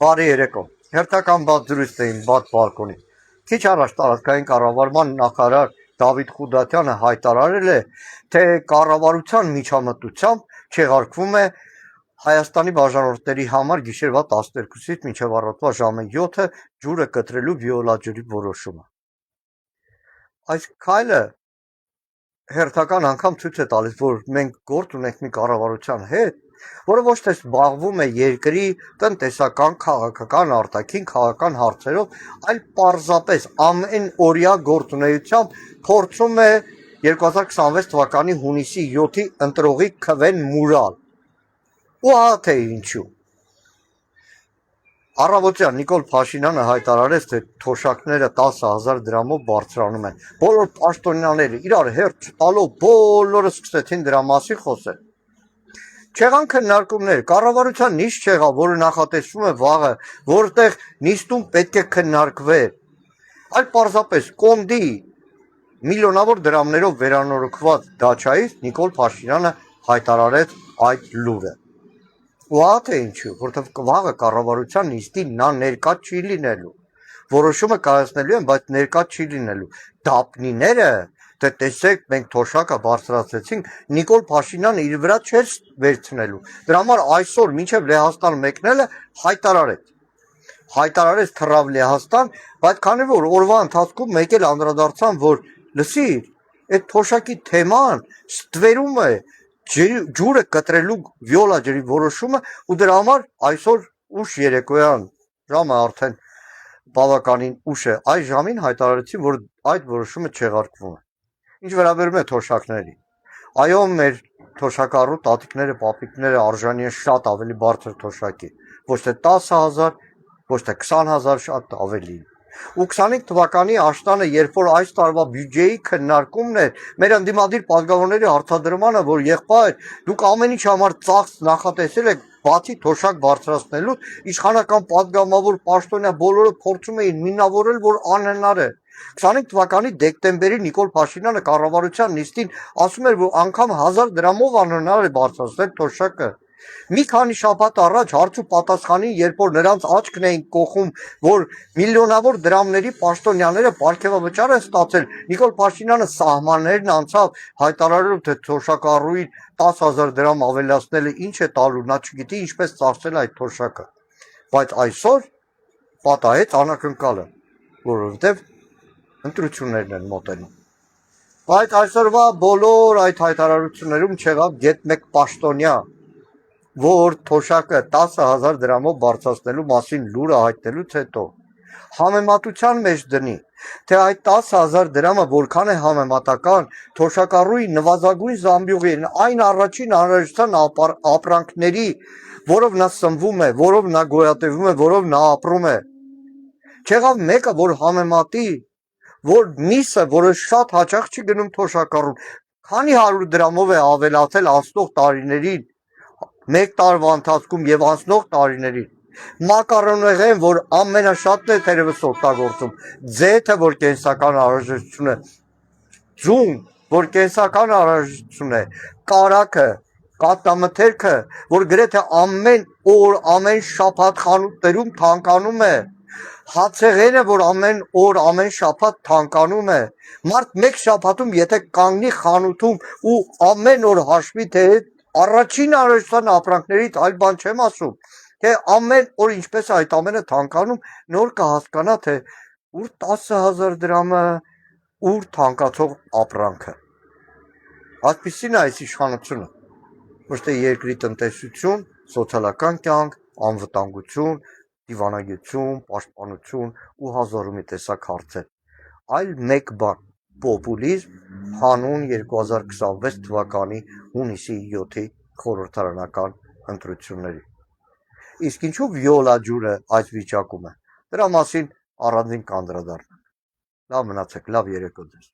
Բարի երեկո։ Հերթական բաց դրույթ էին բաց բալկոնի։ Քիչ առաջ տարածքային կառավարման նախարար Դավիթ Խուդատյանը հայտարարել է, թե կառավարության միջամտությամբ չեղարկվում է Հայաստանի բաժանորդների համար գիշերվա 12-ից մինչև առավոտվա ժամը 7-ը ջուրը կտրելու վիոլաջրի որոշումը։ Այս քայլը հերթական անգամ ցույց է տալիս, որ մենք գործ ունենք մի կառավարության հետ, որը ոչ թե զբաղվում է երկրի տնտեսական, քաղաքական, արտաքին քաղաքական հարցերով, այլ պարզապես ամեն օրյա գործունեությամբ փորձում է 2026 թվականի հունիսի 7-ի ընտրողի քվեն մուրալ։ Ու ահա թե ինչու։ Առավոտյան Նիկոլ Փաշինյանը հայտարարեց, թե թոշակները 10,000 դրամով բարձրանում են։ Բոլոր պաշտոնյաները իրար հերթ չտալով բոլորը սկսեցին դրա մասին խոսել։ Չեղան քննարկումներ, կառավարության նիստ չեղավ, որը նախատեսվում է վաղը, որտեղ նիստում պետք է քննարկվեր, այլ պարզապես կոնդի միլիոնավոր դրամներով վերանորոգված դաչայից Նիկոլ Փաշինյանը հայտարարեց այդ լուրը։ Ու ահա թե ինչու, որովհետև վաղը կառավարության նիստին նա ներկա չի լինելու։ Որոշումը կայացնելու են, բայց ներկա չի լինելու։ Դապնիները, թե տեսեք, մենք թոշակը բարձրացրեցինք, Նիկոլ Փաշինյանը իր վրա չէր վերցնելու։ Դրա համար այսօր մինչև Լեհաստան մեկնելը հայտարարեց թռավ Լեհաստան, բայց քանի որ օրվա ընթացքում մեկ էլ անդրադարձան, որ լսիր, այդ թոշակի թեման ստվերում է ջուրը կտրելու վիոլա ջրի որոշումը ու դրա համար այսօր ուշ երեկոյան ժամը արդեն բավականին ուշ է, այս ժամին հայտարարեցին, որ այդ որոշումը չեղարկվում է։ Ինչ վերաբերում է թոշակների, այո, մեր թոշակառու տատիկները, պապիկները արժանի են շատ ավելի բարձր թոշակի, ոչ թե 10,000, ոչ թե 20,000, շատ ավելի։ Ու 25 թվականի աշտանը, երբ որ այս տարվա բյուջեի քննարկումն էր, մեր ընդդիմադիր պատգամավորների հարցադրմանը, որ եղբայր, դուք ամեն ինչ համար ծախս նախատեսել եք, բացի թոշակ բարձրացնելու, իշխանական պատգամավոր պաշտոնյա բոլորը փորձում էին մինավորել, որ անհնար է։ 25 թվականի դեկտեմբերի Նիկոլ Փաշինյանը կառավարության նիստին ասում էր, որ անգամ 1000 դրամով անհնար է բարձրացնել թոշակը։ Մի քանի շաբաթ առաջ հարց ու պատասխանին, երբ որ նրանց աչքն էին կողում, որ միլիոնավոր դրամների պաշտոնյաները պարգևավճար են ստացել, Նիկոլ Փաշինյանը սահմաններն անցավ, հայտարարելով, թե թոշակառուին 10,000 դրամ ավելացնելը ինչ է տալու, նա չգիտի ինչպես ծախսել այդ թոշակը։ Բայց այսօր պատահեց անակնկալը, որովհետև ընտրություններն են մոտենում։ Բայց այսօրվա բոլոր այդ հայտարարություններում չեղավ գեթ մեկ պաշտոնյա, որ թոշակը 10,000 դրամով բարձրացնելու մասին լուրը հայտնելուց հետո համեմատության մեջ դնի, թե այդ 10,000 դրամը որքան է համեմատական թոշակառուի նվազագույն զամբյուղին, այն առաջին անհրաժեշտության ապրանքների, որով նա սնվում է, որով նա գոյատևում է, որով նա ապրում է։ Չեղավ մեկը, որ համեմատի, որ միսը, որը շատ հաճախ չի գնում թոշակառուն, քանի 100 դրամով է ավելացել անցնող տարիներին, մեկ տարվա ընթացքում եւ անցնող տարիներին։ Մակարոնեղեն, որ ամենաշատն է թերևս օգտագործում, ձեթը, որ կենսական անհրաժեշտություն է, ձուն, որ կենսական անհրաժեշտություն է, կարագը, կաթնամթերքը, որ գրեթե ամեն օր, ամեն շաբաթ խանութներում թանկանում է, հացեղենը, որ ամեն օր, ամեն շաբաթ թանկանում է, մարդ մեկ շաբաթում եթե կանգնի խանութում ու ամեն օր հաշվի, թե առաջին անհրաժեշտության ապրանքներից այլ բան չեմ ասում, թե ամեն օր ինչպես է այդ ամենը թանկանում, նոր կհասկանա, թե ուր 10,000 դրամը, ուր թանկացող ապրանքը։ Այսպիսին է այս իշխանությունը, ոչ թե երկրի տնտեսություն, սոցիալական կյանք, անվտանգություն, դիվանագիտություն, պաշտպանություն ու հազար ու մի տեսակ հարցեր, այլ մեկ բան՝ պոպուլիզմ, հանուն 2026 թվականի հունիսի 7-ի խորհրդարանական ընտրությունների։ Իսկ ինչու վիոլա ջուրը այս վիճակում է, դրա մասին առանձին կանդրադառնանք։ Լավ մնացեք, լավ երեկո ձեզ։